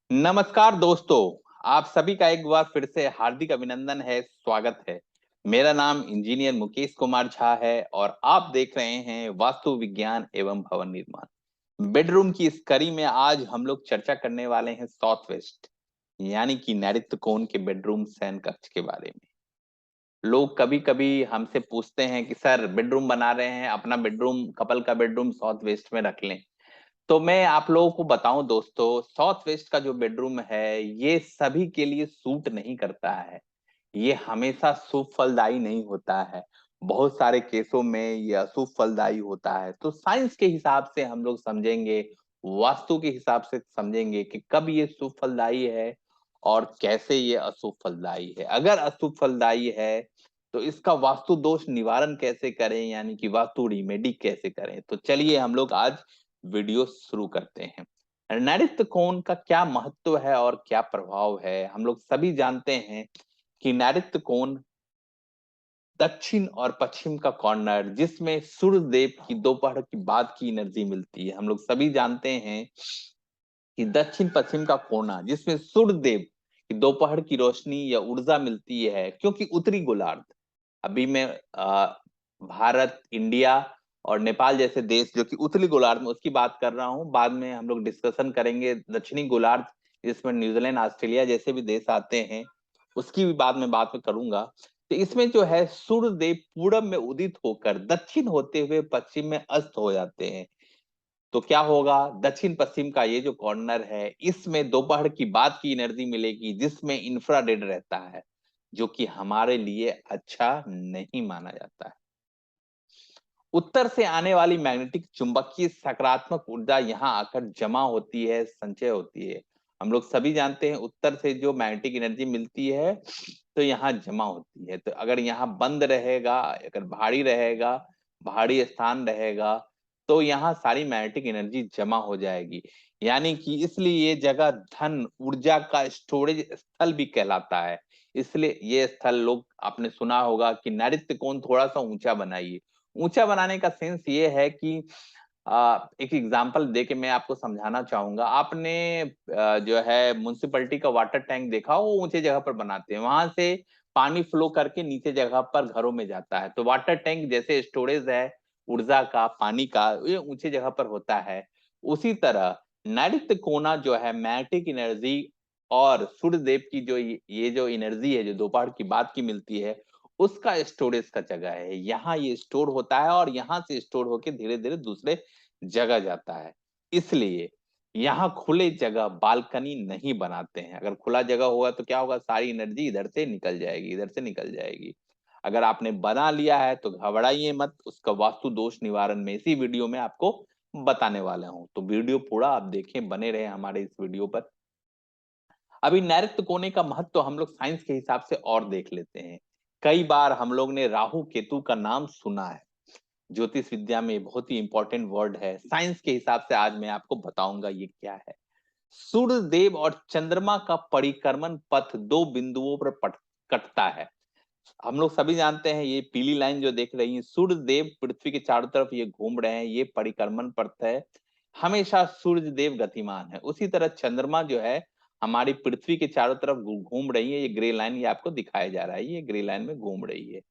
नमस्कार दोस्तों, आप सभी का एक बार फिर से हार्दिक अभिनंदन है, स्वागत है। मेरा नाम इंजीनियर मुकेश कुमार झा है और आप देख रहे हैं वास्तु विज्ञान एवं भवन निर्माण। बेडरूम की इस कड़ी में आज हम लोग चर्चा करने वाले हैं साउथ वेस्ट यानी कि नैऋत्य कोण के बेडरूम शयन कक्ष के बारे में। लोग कभी-कभी हमसे पूछते हैं कि सर बेडरूम बना रहे हैं, अपना बेडरूम कपल का बेडरूम साउथ वेस्ट में रख लें। तो मैं आप लोगों को बताऊं दोस्तों, साउथ वेस्ट का जो बेडरूम है ये सभी के लिए सूट नहीं करता है। ये हमेशा शुभ फलदायी नहीं होता है। बहुत सारे केसों में ये अशुभ फलदायी होता है। तो साइंस के हिसाब से हम लोग समझेंगे, वास्तु के हिसाब से समझेंगे कि कब ये शुभ फलदायी है और कैसे ये अशुभ फलदायी है। अगर अशुभ फलदायी है तो इसका वास्तु दोष निवारण कैसे करें, यानी कि वास्तु रिमेडी कैसे करें। तो चलिए हम लोग आज वीडियो शुरू करते हैं। नैऋत्य कोण का क्या महत्व है और क्या प्रभाव है। हम लोग सभी जानते हैं कि नैऋत्य कोण दक्षिण और पश्चिम का कॉर्नर जिसमें सूर्य देव की दोपहर की बाद की एनर्जी मिलती है। हम लोग सभी जानते हैं कि दक्षिण पश्चिम का कोना जिसमें सूर्य देव की दोपहर की रोशनी या ऊर्जा मिलती है, क्योंकि उत्तरी गोलार्ध अभी मैं भारत, इंडिया और नेपाल जैसे देश जो कि उत्तरी गोलार्ध में उसकी बात कर रहा हूँ। बाद में हम लोग डिस्कशन करेंगे दक्षिणी गोलार्ध जिसमें न्यूजीलैंड, ऑस्ट्रेलिया जैसे भी देश आते हैं, उसकी भी बाद में बात में करूंगा। तो इसमें जो है सूर्य देव पूरब में उदित होकर दक्षिण होते हुए पश्चिम में अस्त हो जाते हैं। तो क्या होगा, दक्षिण पश्चिम का ये जो कॉर्नर है इसमें दोपहर की बाद की एनर्जी मिलेगी जिसमें इंफ्रारेड रहता है, जो कि हमारे लिए अच्छा नहीं माना जाता है। उत्तर से आने वाली मैग्नेटिक चुंबकीय सकारात्मक ऊर्जा यहाँ आकर जमा होती है, संचय होती है। हम लोग सभी जानते हैं उत्तर से जो मैग्नेटिक एनर्जी मिलती है तो यहाँ जमा होती है। तो अगर यहाँ बंद रहेगा, अगर भारी रहेगा, भारी स्थान रहेगा, तो यहाँ सारी मैग्नेटिक एनर्जी जमा हो जाएगी। यानी कि इसलिए ये जगह धन ऊर्जा का स्टोरेज स्थल भी कहलाता है। इसलिए ये स्थल, लोग आपने सुना होगा कि नैऋत्य कोण थोड़ा सा ऊंचा बनाइए। ऊंचा बनाने का सेंस ये है कि एक एग्जांपल देके मैं आपको समझाना चाहूंगा। आपने जो है म्युनिसिपैलिटी का वाटर टैंक देखा हो, वो ऊंचे जगह पर बनाते हैं, वहां से पानी फ्लो करके नीचे जगह पर घरों में जाता है। तो वाटर टैंक जैसे स्टोरेज है ऊर्जा का, पानी का, ये ऊंचे जगह पर होता है। उसी तरह नैऋत्य कोना जो है मैग्नेटिक एनर्जी और सूर्य देव की जो ये जो एनर्जी है जो दोपहर की बाद की मिलती है, उसका स्टोरेज का जगह है। यहाँ ये स्टोर होता है और यहाँ से स्टोर होके धीरे धीरे दूसरे जगह जाता है। इसलिए यहाँ खुले जगह बालकनी नहीं बनाते हैं। अगर खुला जगह होगा तो क्या होगा, सारी एनर्जी इधर से निकल जाएगी, इधर से निकल जाएगी। अगर आपने बना लिया है तो घबराइए मत, उसका वास्तु दोष निवारण में इसी वीडियो में आपको बताने वाला हूँ। तो वीडियो पूरा आप देखें, बने रहे हमारे इस वीडियो पर। अभी नैऋत्य कोने का महत्व हम लोग साइंस के हिसाब से और देख लेते हैं। कई बार हम लोग ने राहु केतु का नाम सुना है। ज्योतिष विद्या में बहुत ही इंपॉर्टेंट वर्ड है। साइंस के हिसाब से आज मैं आपको बताऊंगा ये क्या है। सूर्य देव और चंद्रमा का परिक्रमण पथ दो बिंदुओं पर कटता है। हम लोग सभी जानते हैं, ये पीली लाइन जो देख रही है, सूर्य देव पृथ्वी के चारों तरफ ये घूम रहे हैं, ये परिक्रमण पथ है। हमेशा सूर्य देव गतिमान है। उसी तरह चंद्रमा जो है हमारी पृथ्वी के चारों तरफ घूम रही है। ये ग्रे लाइन ये आपको दिखाया जा रहा है, ये ग्रे लाइन में घूम रही है।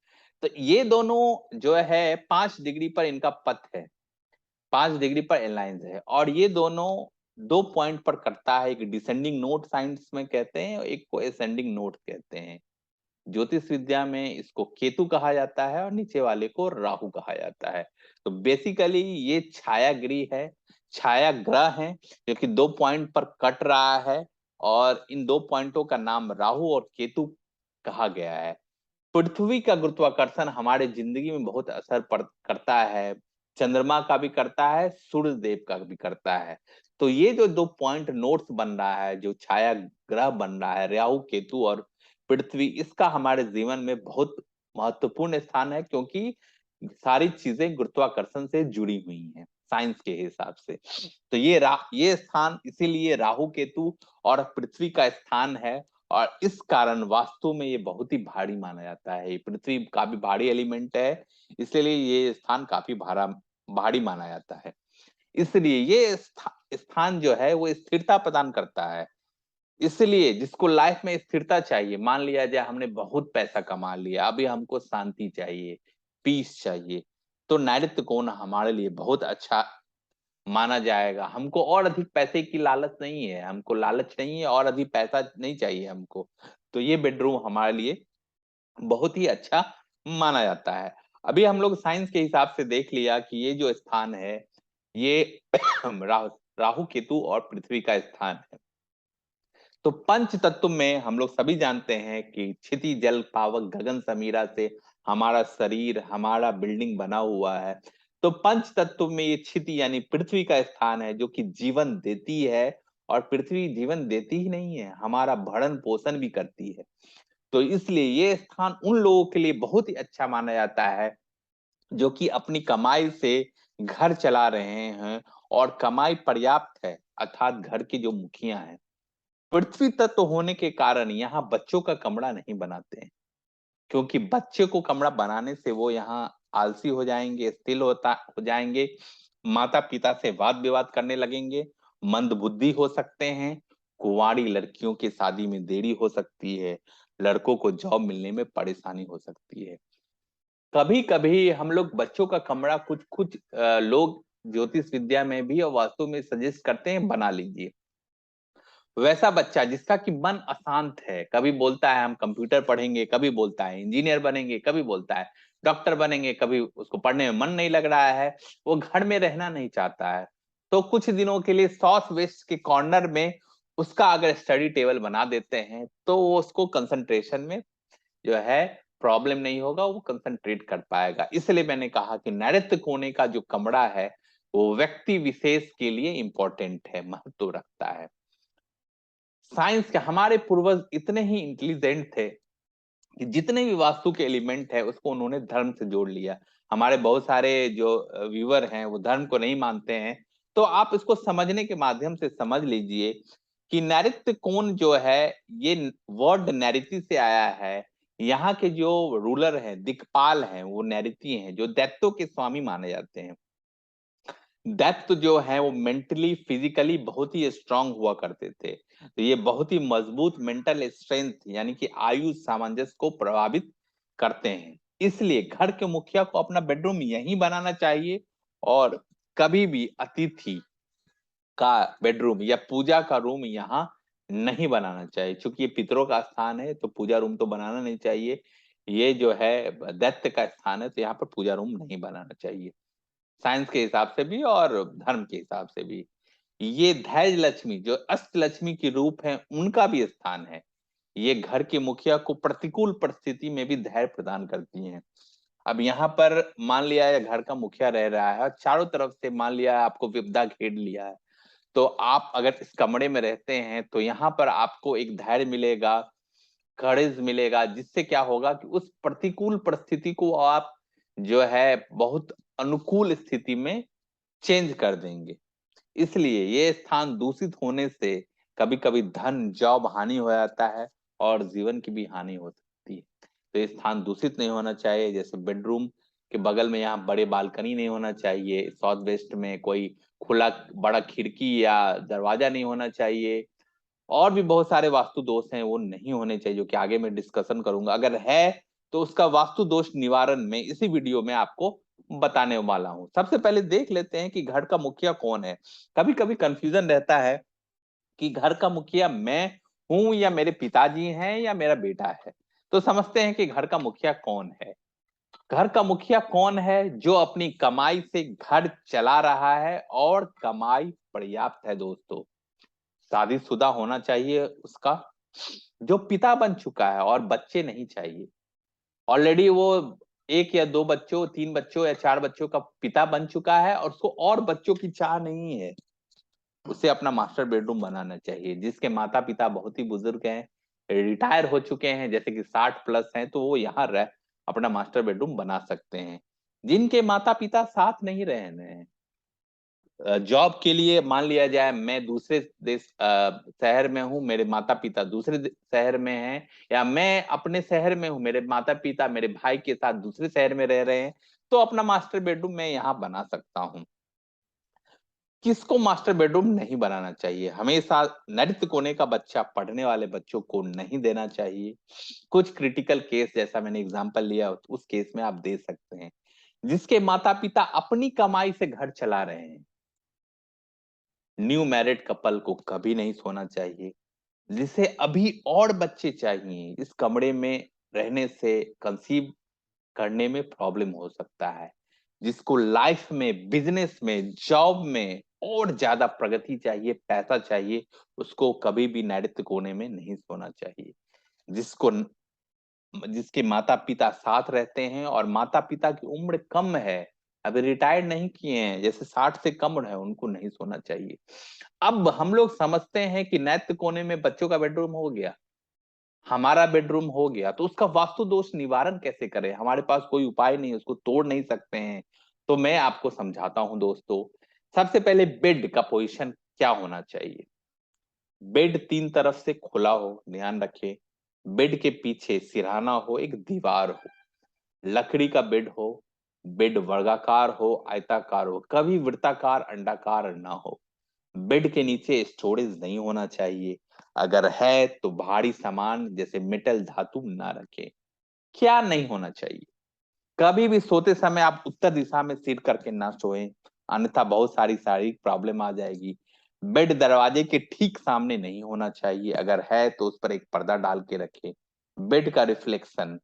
तो ये दोनों जो है 5 डिग्री पर इनका पथ है, 5 डिग्री पर अलायंस है। और ये दोनों दो पॉइंट पर करता है। एक डिसेंडिंग नोट साइंस में कहते हैं और एक को असेंडिंग नोट कहते हैं। ज्योतिष विद्या में इसको केतु कहा जाता है और नीचे वाले को राहु कहा जाता है। तो बेसिकली ये छाया गृह है, छाया ग्रह है, जो कि दो पॉइंट पर कट रहा है। और इन दो पॉइंटों का नाम राहु और केतु कहा गया है। पृथ्वी का गुरुत्वाकर्षण हमारे जिंदगी में बहुत असर करता है। चंद्रमा का भी करता है, सूर्य देव का भी करता है। तो ये जो दो पॉइंट नोट्स बन रहा है, जो छाया ग्रह बन रहा है, राहु केतु और पृथ्वी, इसका हमारे जीवन में बहुत महत्वपूर्ण स्थान है, क्योंकि सारी चीजें गुरुत्वाकर्षण से जुड़ी हुई हैं साइंस के हिसाब से। तो ये स्थान इसीलिए राहु केतु और पृथ्वी का स्थान है। और इस कारण वास्तु में ये बहुत ही भारी माना जाता है। ये पृथ्वी काफी भारी एलिमेंट है, इसलिए ये स्थान काफी भारी माना जाता है। इसलिए ये स्थान जो है वो स्थिरता प्रदान करता है। इसलिए जिसको लाइफ में स्थिरता चाहिए, मान लिया जाए हमने बहुत पैसा कमा लिया, अभी हमको शांति चाहिए, पीस चाहिए, तो नैऋत्य कोण हमारे लिए बहुत अच्छा माना जाएगा। हमको और अधिक पैसे की लालच नहीं है, हमको लालच नहीं है और अधिक पैसा नहीं चाहिए हमको, तो ये बेडरूम हमारे लिए बहुत ही अच्छा माना जाता है। अभी हम लोग साइंस के हिसाब से देख लिया कि ये जो स्थान है, ये राहु राहु केतु और पृथ्वी का स्थान है। तो पंच तत्व में हम लोग सभी जानते हैं कि क्षिति जल पावक गगन समीरा से हमारा शरीर, हमारा बिल्डिंग बना हुआ है। तो पंच तत्व में ये क्षिति यानी पृथ्वी का स्थान है, जो कि जीवन देती है। और पृथ्वी जीवन देती ही नहीं है, हमारा भरण पोषण भी करती है। तो इसलिए ये स्थान उन लोगों के लिए बहुत ही अच्छा माना जाता है जो कि अपनी कमाई से घर चला रहे हैं और कमाई पर्याप्त है, अर्थात घर के जो मुखिया हैं। पृथ्वी तत्व होने के कारण यहाँ बच्चों का कमरा नहीं बनाते हैं, क्योंकि बच्चे को कमरा बनाने से वो यहाँ आलसी हो जाएंगे, स्थिल हो जाएंगे, माता पिता से वाद विवाद करने लगेंगे, मंदबुद्धि हो सकते हैं, कुंवारी लड़कियों की शादी में देरी हो सकती है, लड़कों को जॉब मिलने में परेशानी हो सकती है। कभी कभी हम लोग बच्चों का कमरा कुछ कुछ लोग ज्योतिष विद्या में भी और वास्तु में सजेस्ट करते हैं बना लीजिए। वैसा बच्चा जिसका कि मन अशांत है, कभी बोलता है हम कंप्यूटर पढ़ेंगे, कभी बोलता है इंजीनियर बनेंगे, कभी बोलता है डॉक्टर बनेंगे, कभी उसको पढ़ने में मन नहीं लग रहा है, वो घर में रहना नहीं चाहता है, तो कुछ दिनों के लिए साउथ वेस्ट के कॉर्नर में उसका अगर स्टडी टेबल बना देते हैं तो वो उसको कंसंट्रेशन में जो है प्रॉब्लम नहीं होगा, वो कंसंट्रेट कर पाएगा। इसलिए मैंने कहा कि नैऋत्य कोने का जो कमरा है वो व्यक्ति विशेष के लिए इंपॉर्टेंट है, महत्व रखता है। साइंस के हमारे पूर्वज इतने ही इंटेलिजेंट थे कि जितने भी वास्तु के एलिमेंट है उसको उन्होंने धर्म से जोड़ लिया। हमारे बहुत सारे जो व्यूअर हैं वो धर्म को नहीं मानते हैं, तो आप इसको समझने के माध्यम से समझ लीजिए कि नैऋत्य कोण जो है, ये वर्ड नैऋति से आया है। यहाँ के जो रूलर हैं, दिक्पाल हैं, वो नैऋति हैं, जो दैत्यों के स्वामी माने जाते हैं। दैत्य जो है वो मेंटली फिजिकली बहुत ही स्ट्रांग हुआ करते थे, तो ये बहुत ही मजबूत मेंटल स्ट्रेंथ यानी कि आयु सामंजस्य को प्रभावित करते हैं। इसलिए घर के मुखिया को अपना बेडरूम यहीं बनाना चाहिए और कभी भी अतिथि का बेडरूम या पूजा का रूम यहाँ नहीं बनाना चाहिए, क्योंकि ये पितरों का स्थान है तो पूजा रूम तो बनाना नहीं चाहिए। ये जो है दैत्य का स्थान है, तो यहाँ पर पूजा रूम नहीं बनाना चाहिए, साइंस के हिसाब से भी और धर्म के हिसाब से भी। ये धैर्य लक्ष्मी जो अष्ट लक्ष्मी की रूप है, उनका भी स्थान है। ये घर के मुखिया को प्रतिकूल परिस्थिति में भी धैर्य प्रदान करती हैं। अब यहाँ पर मान लिया है घर का मुखिया रह रहा है और चारों तरफ से मान लिया आपको विपदा घेर लिया है, तो आप अगर इस कमरे में रहते हैं तो यहाँ पर आपको एक धैर्य मिलेगा, करेज मिलेगा, जिससे क्या होगा कि उस प्रतिकूल परिस्थिति को आप जो है बहुत अनुकूल स्थिति में चेंज कर देंगे। इसलिए ये स्थान दूषित होने से कभी कभी धन जॉब हानि हो जाता है और जीवन की भी हानि हो सकती है। तो ये स्थान दूषित नहीं होना चाहिए। जैसे बेडरूम के बगल में यहाँ बड़े बालकनी नहीं होना चाहिए, साउथ वेस्ट में कोई खुला बड़ा खिड़की या दरवाजा नहीं होना चाहिए, और भी बहुत सारे वास्तु दोष हैं वो नहीं होने चाहिए, जो कि आगे मैं डिस्कशन करूंगा। अगर है तो उसका वास्तु दोष निवारण में इसी वीडियो में आपको बताने वाला हूं। सबसे पहले देख लेते हैं कि घर का मुखिया कौन है। कभी कभी कंफ्यूजन रहता है कि घर का मुखिया मैं हूं या मेरे पिताजी हैं या मेरा बेटा है। तो समझते हैं कि घर का मुखिया कौन है। घर का मुखिया कौन है? जो अपनी कमाई से घर चला रहा है और कमाई पर्याप्त है दोस्तों। शादीशुदा होना चाहिए उसका, जो पिता बन चुका है और बच्चे नहीं चाहिए। ऑलरेडी वो एक या दो बच्चों, तीन बच्चों या चार बच्चों का पिता बन चुका है और उसको और बच्चों की चाह नहीं है। उसे अपना मास्टर बेडरूम बनाना चाहिए। जिसके माता पिता बहुत ही बुजुर्ग हैं, रिटायर हो चुके हैं, जैसे कि 60+ हैं, तो वो यहाँ रह अपना मास्टर बेडरूम बना सकते हैं। जिनके माता पिता साथ नहीं रहे हैं, जॉब के लिए मान लिया जाए मैं दूसरे देश शहर में हूँ, मेरे माता पिता दूसरे शहर में हैं, या मैं अपने शहर में हूँ, मेरे माता पिता मेरे भाई के साथ दूसरे शहर में रह रहे हैं, तो अपना मास्टर बेडरूम मैं यहाँ बना सकता हूँ। किसको मास्टर बेडरूम नहीं बनाना चाहिए? हमेशा नृत्य कोने का बच्चा पढ़ने वाले बच्चों को नहीं देना चाहिए। कुछ क्रिटिकल केस, जैसा मैंने एग्जांपल लिया, उस केस में आप दे सकते हैं। जिसके माता-पिता अपनी कमाई से घर चला रहे हैं, न्यू मैरिड कपल को कभी नहीं सोना चाहिए। जिसे अभी और बच्चे चाहिए, इस कमरे में रहने से कंसीव करने में प्रॉब्लम हो सकता है। जिसको लाइफ में, बिजनेस में, जॉब में और ज्यादा प्रगति चाहिए, पैसा चाहिए, उसको कभी भी नैऋत्य कोने में नहीं सोना चाहिए। जिसको जिसके माता पिता साथ रहते हैं और माता पिता की उम्र कम है, अभी रिटायर्ड नहीं किए हैं, जैसे 60 से कम है, उनको नहीं सोना चाहिए। अब हम लोग समझते हैं कि नैत्य कोने में बच्चों का बेडरूम हो गया, हमारा बेडरूम हो गया, तो उसका वास्तु दोष निवारण कैसे करें? हमारे पास कोई उपाय नहीं है, उसको तोड़ नहीं सकते हैं। तो मैं आपको समझाता हूं दोस्तों। सबसे पहले बेड का पोजीशन क्या होना चाहिए? बेड 3 तरफ से खुला हो, ध्यान रखें। बेड के पीछे सिरहाना हो, एक दीवार हो, लकड़ी का बेड हो, बेड वर्गाकार हो, आयताकार हो, कभी वृत्ताकार, अंडाकार ना हो। बेड के नीचे स्टोरेज नहीं होना चाहिए। अगर है तो भारी सामान जैसे मेटल, धातु ना रखें। क्या नहीं होना चाहिए? कभी भी सोते समय आप उत्तर दिशा में सिर करके ना सोएं, अन्यथा बहुत सारी शारीरिक प्रॉब्लम आ जाएगी। बेड दरवाजे के ठीक सामने नहीं होना चाहिए। अगर है तो उस पर एक पर्दा डाल के रखें। बेड का रिफ्लेक्शन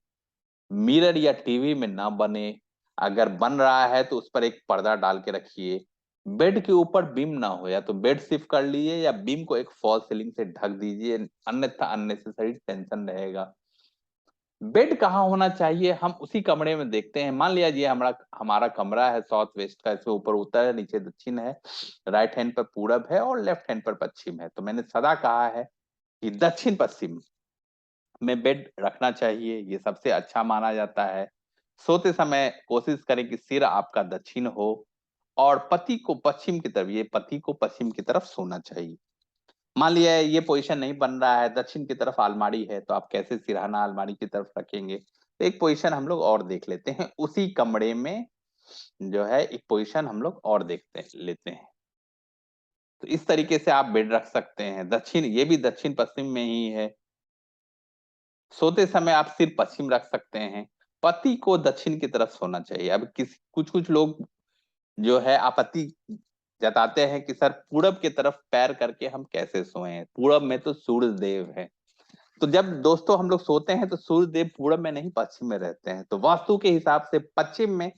मिरर या टीवी में ना बने। अगर बन रहा है तो उस पर एक पर्दा डाल के रखिए। बेड के ऊपर बीम ना हो, या तो बेड शिफ्ट कर लीजिए या बीम को एक फॉल सीलिंग से ढक दीजिए, अन्यथा अननेसेसरी टेंशन रहेगा। बेड कहाँ होना चाहिए, हम उसी कमरे में देखते हैं। मान लिया ये हमारा हमारा कमरा है साउथ वेस्ट का, इसमें ऊपर उत्तर है, नीचे दक्षिण है, राइट हैंड पर पूरब है और लेफ्ट हैंड पर पश्चिम है। तो मैंने सदा कहा है कि दक्षिण पश्चिम में बेड रखना चाहिए, ये सबसे अच्छा माना जाता है। सोते समय कोशिश करें कि सिर आपका दक्षिण हो और पति को पश्चिम की तरफ, ये पति को पश्चिम की तरफ सोना चाहिए। मान लिया ये पोजीशन नहीं बन रहा है, दक्षिण की तरफ अलमारी है, तो आप कैसे सिरहाना अलमारी की तरफ रखेंगे? तो एक पोजीशन हम लोग और देख लेते हैं उसी कमरे में, जो है एक पोजीशन हम लोग और देखते लेते हैं। तो इस तरीके से आप बेड रख सकते हैं। दक्षिण, ये भी दक्षिण पश्चिम में ही है। सोते समय आप सिर पश्चिम रख सकते हैं। पति को दक्षिण की तरफ सोना चाहिए। अब किस कुछ कुछ लोग जो है आपत्ति जताते हैं कि सर पूरब की तरफ पैर करके हम कैसे सोएं, पूरब में तो सूर्य देव है। तो जब दोस्तों हम लोग सोते हैं तो सूर्य देव पूरब में नहीं, पश्चिम में रहते हैं। तो वास्तु के हिसाब से पश्चिम में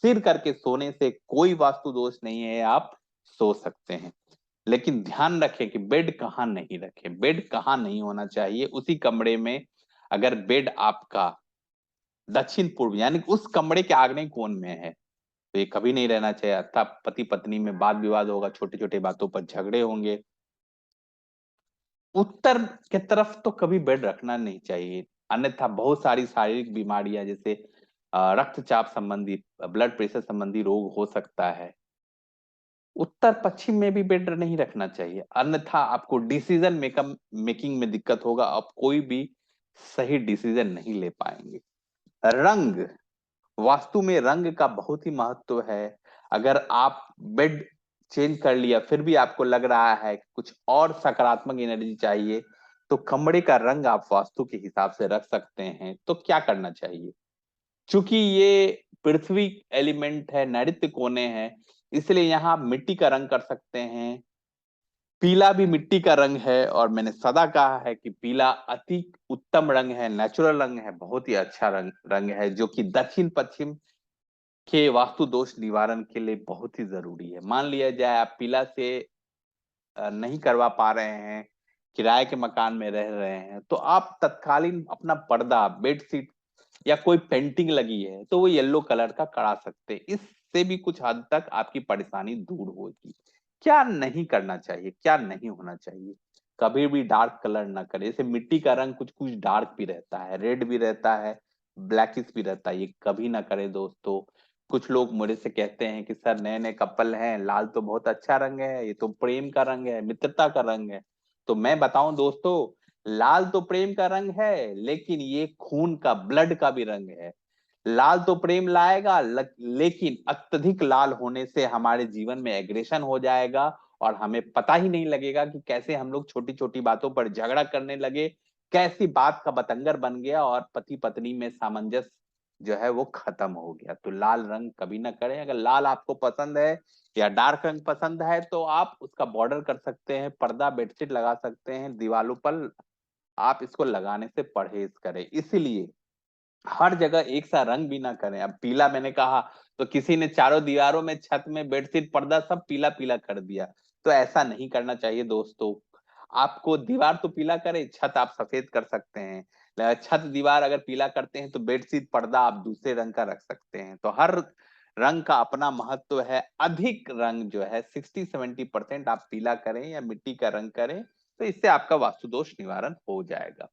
सिर करके सोने से कोई वास्तु दोष नहीं है, आप सो सकते हैं। लेकिन ध्यान रखें कि बेड कहाँ नहीं रखें। बेड कहाँ नहीं होना चाहिए? उसी कमरे में। अगर बेड आपका दक्षिण पूर्व यानी कि उस कमरे के आग्नेय कोण में है, तो ये कभी नहीं रहना चाहिए। अतः पति पत्नी में वाद विवाद होगा, छोटी छोटी बातों पर झगड़े होंगे। उत्तर के तरफ तो कभी बेड रखना नहीं चाहिए, अन्यथा बहुत सारी शारीरिक बीमारियां जैसे रक्तचाप संबंधी, ब्लड प्रेशर संबंधी रोग हो सकता है। उत्तर पश्चिम में भी बेड नहीं रखना चाहिए, अन्यथा आपको डिसीजन मेकिंग में दिक्कत होगा, आप कोई भी सही डिसीजन नहीं ले पाएंगे। रंग, वास्तु में रंग का बहुत ही महत्व है। अगर आप बेड चेंज कर लिया फिर भी आपको लग रहा है कि कुछ और सकारात्मक एनर्जी चाहिए, तो कमरे का रंग आप वास्तु के हिसाब से रख सकते हैं। तो क्या करना चाहिए? चूंकि ये पृथ्वी एलिमेंट है, नैऋत्य कोने हैं, इसलिए यहाँ मिट्टी का रंग कर सकते हैं। पीला भी मिट्टी का रंग है और मैंने सदा कहा है कि पीला अति उत्तम रंग है, नेचुरल रंग है, बहुत ही अच्छा रंग है, जो कि दक्षिण पश्चिम के वास्तु दोष निवारण के लिए बहुत ही जरूरी है। मान लिया जाए आप पीला से नहीं करवा पा रहे हैं, किराए के मकान में रह रहे हैं, तो आप तत्कालीन अपना पर्दा, बेडशीट या कोई पेंटिंग लगी है तो वो येलो कलर का करा सकते हैं। इससे भी कुछ हद तक आपकी परेशानी दूर होगी। क्या नहीं करना चाहिए, क्या नहीं होना चाहिए? कभी भी डार्क कलर ना करें। जैसे मिट्टी का रंग कुछ कुछ डार्क भी रहता है, रेड भी रहता है, ब्लैकिश भी रहता है, ये कभी ना करें दोस्तों। कुछ लोग मुझे से कहते हैं कि सर नए नए कपल हैं, लाल तो बहुत अच्छा रंग है, ये तो प्रेम का रंग है, मित्रता का रंग है। तो मैं बताऊं दोस्तों, लाल तो प्रेम का रंग है, लेकिन ये खून का, ब्लड का भी रंग है। लाल तो प्रेम लाएगा, लेकिन अत्यधिक लाल होने से हमारे जीवन में एग्रेशन हो जाएगा और हमें पता ही नहीं लगेगा कि कैसे हम लोग छोटी छोटी बातों पर झगड़ा करने लगे, कैसी बात का बतंगर बन गया और पति पत्नी में सामंजस्य जो है वो खत्म हो गया। तो लाल रंग कभी ना करें। अगर लाल आपको पसंद है या डार्क रंग पसंद है तो आप उसका बॉर्डर कर सकते हैं, पर्दा बेडशीट लगा सकते हैं दीवारों पर। आप इसको लगाने से परहेज करें। इसलिए हर जगह एक सा रंग भी ना करें। अब पीला मैंने कहा तो किसी ने चारों दीवारों में, छत में, बेडशीट, पर्दा सब पीला पीला कर दिया, तो ऐसा नहीं करना चाहिए दोस्तों। आपको दीवार तो पीला करे, छत आप सफेद कर सकते हैं। छत दीवार अगर पीला करते हैं तो बेडशीट पर्दा आप दूसरे रंग का रख सकते हैं। तो हर रंग का अपना महत्व है। अधिक रंग जो है 60-70% आप पीला करें या मिट्टी का रंग करें, तो इससे आपका वास्तु दोष निवारण हो जाएगा।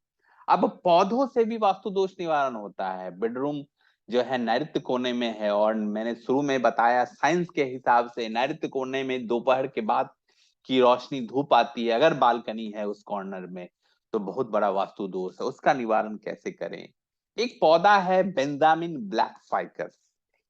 अब पौधों से भी वास्तु दोष निवारण होता है। बेडरूम जो है नैऋत्य कोने में है, और मैंने शुरू में बताया साइंस के हिसाब से नैऋत्य कोने में दोपहर के बाद की रोशनी, धूप आती है, अगर बालकनी है उस कॉर्नर में, तो बहुत बड़ा वास्तु दोष है। उसका निवारण कैसे करें? एक पौधा है बेंजामिन ब्लैक फाइकस।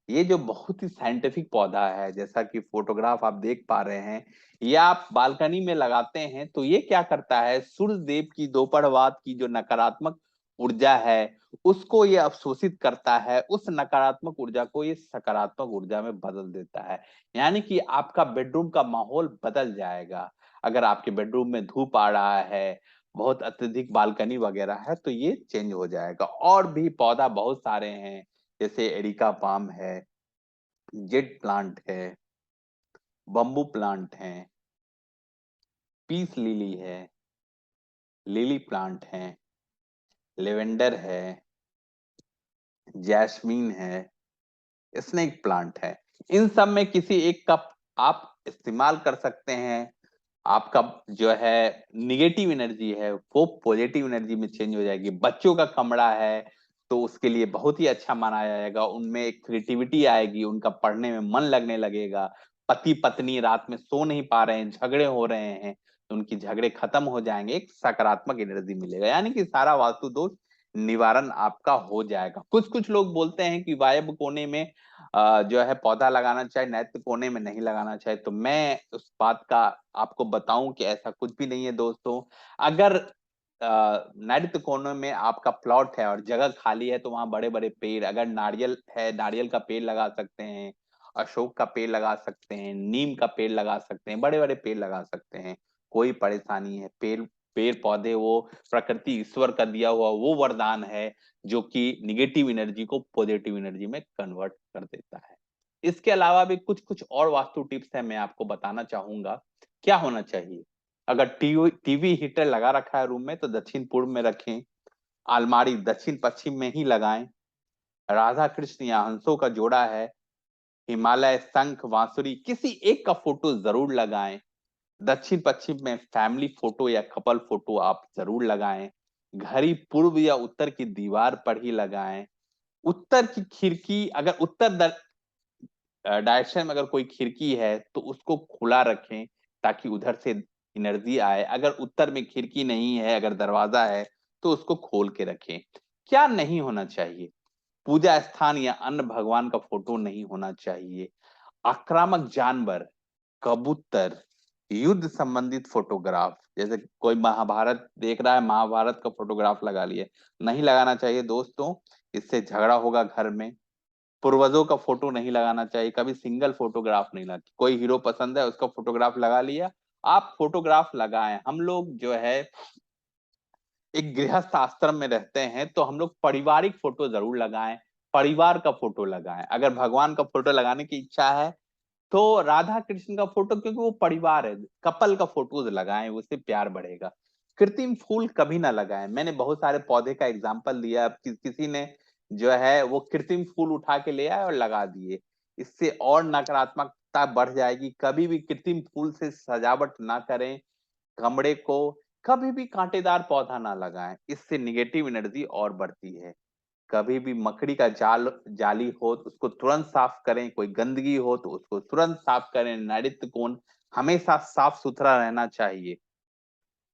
ये जो बहुत ही साइंटिफिक पौधा है, जैसा कि फोटोग्राफ आप देख पा रहे हैं, ये आप बालकनी में लगाते हैं तो ये क्या करता है, सूर्य देव की दोपहरवाद की जो नकारात्मक ऊर्जा है उसको ये अवशोषित करता है, उस नकारात्मक ऊर्जा को ये सकारात्मक ऊर्जा में बदल देता है। यानी कि आपका बेडरूम का माहौल बदल जाएगा। अगर आपके बेडरूम में धूप आ रहा है, बहुत अत्यधिक बालकनी वगैरह है, तो ये चेंज हो जाएगा। और भी पौधा बहुत सारे हैं, जैसे एरिका पाम है, जेड प्लांट है, बम्बू प्लांट है, पीस लिली है, लिली प्लांट है, लेवेंडर है, जैस्मीन है, स्नेक प्लांट है। इन सब में किसी एक का आप इस्तेमाल कर सकते हैं। आपका जो है निगेटिव एनर्जी है वो पॉजिटिव एनर्जी में चेंज हो जाएगी। बच्चों का कमरा है तो उसके लिए बहुत ही अच्छा माना जाएगा। उनमें एक क्रिएटिविटी आएगी, उनका पढ़ने में मन लगने लगेगा। पति पत्नी रात में सो नहीं पा रहे हैं, झगड़े हो रहे हैं, तो उनकी झगड़े खत्म हो जाएंगे, एक सकारात्मक एनर्जी मिलेगा। यानी कि सारा वास्तु दोष निवारण आपका हो जाएगा। कुछ कुछ लोग बोलते हैं कि वायव्य कोने में जो है पौधा लगाना चाहिए, नैत्य कोने में नहीं लगाना चाहिए। तो मैं उस बात का आपको बताऊं कि ऐसा कुछ भी नहीं है दोस्तों। अगर नैऋत्य कोने में आपका प्लॉट है और जगह खाली है तो वहां बड़े बड़े पेड़, अगर नारियल है नारियल का पेड़ लगा सकते हैं, अशोक का पेड़ लगा सकते हैं, नीम का पेड़ लगा सकते हैं, बड़े बड़े पेड़ लगा सकते हैं। कोई परेशानी है। पेड़ पेड़ पौधे वो प्रकृति ईश्वर का दिया हुआ वो वरदान है जो कि निगेटिव एनर्जी को पॉजिटिव एनर्जी में कन्वर्ट कर देता है। इसके अलावा भी कुछ कुछ और वास्तु टिप्स है, मैं आपको बताना चाहूंगा। क्या होना चाहिए? अगर टीवी हीटर लगा रखा है रूम में तो दक्षिण पूर्व में रखें। अलमारी दक्षिण पश्चिम में ही लगाएं। राधा कृष्ण या हंसों का जोड़ा है, हिमालय, शंख, बांसुरी, किसी एक का फोटो जरूर लगाएं। दक्षिण पश्चिम में फैमिली फोटो या कपल फोटो आप जरूर लगाएं। घड़ी पूर्व या उत्तर की दीवार पर ही लगाएं। उत्तर की खिड़की, अगर उत्तर डायरेक्शन में अगर कोई खिड़की है तो उसको खुला रखें ताकि उधर से एनर्जी आए। अगर उत्तर में खिड़की नहीं है, अगर दरवाजा है, तो उसको खोल के रखें। क्या नहीं होना चाहिए? पूजा स्थान या अन्य भगवान का फोटो नहीं होना चाहिए। आक्रामक जानवर, कबूतर, युद्ध संबंधित फोटोग्राफ, जैसे कोई महाभारत देख रहा है, महाभारत का फोटोग्राफ लगा लिए, नहीं लगाना चाहिए दोस्तों। इससे झगड़ा होगा घर में। पूर्वजों का फोटो नहीं लगाना चाहिए। कभी सिंगल फोटोग्राफ नहीं लगा। कोई हीरो पसंद है उसका फोटोग्राफ लगा लिया, आप फोटोग्राफ लगाएं। हम लोग जो है एक गृहस्थ आश्रम में रहते हैं तो हम लोग पारिवारिक फोटो जरूर लगाएं। परिवार का फोटो लगाएं। अगर भगवान का फोटो लगाने की इच्छा है तो राधा कृष्ण का फोटो, क्योंकि वो परिवार है, कपल का फोटोज लगाएं, उससे प्यार बढ़ेगा। कृत्रिम फूल कभी ना लगाएं। मैंने बहुत सारे पौधे का एग्जांपल दिया, किसी ने जो है वो कृत्रिम फूल उठा के ले आए और लगा दिए, इससे और नकारात्मकता बढ़ जाएगी। कभी भी कृत्रिम फूल से सजावट ना करें। कमरे को कभी भी कांटेदार पौधा ना लगाएं, इससे निगेटिव एनर्जी और बढ़ती है। कभी भी मकड़ी का जाली हो तो उसको तुरंत साफ करें। कोई गंदगी हो तो उसको तुरंत साफ करें। नैऋत्य कोण हमेशा साफ सुथरा रहना चाहिए।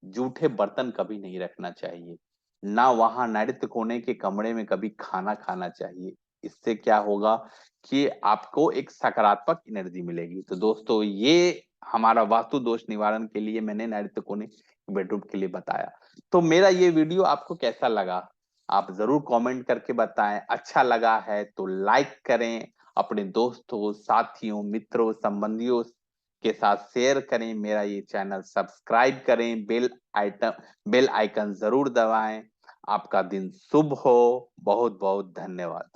जूठे बर्तन कभी नहीं रखना चाहिए। ना वहां नैऋत्य कोने के कमरे में कभी खाना खाना चाहिए। इससे क्या होगा कि आपको एक सकारात्मक एनर्जी मिलेगी। तो दोस्तों ये हमारा वास्तु दोष निवारण के लिए मैंने नैऋत्य कोने बेडरूम के लिए बताया। तो मेरा ये वीडियो आपको कैसा लगा आप जरूर कमेंट करके बताएं। अच्छा लगा है तो लाइक करें, अपने दोस्तों, साथियों, मित्रों, संबंधियों के साथ शेयर करें, मेरा ये चैनल सब्सक्राइब करें, बेल आइकन जरूर दबाएं। आपका दिन शुभ हो। बहुत बहुत धन्यवाद।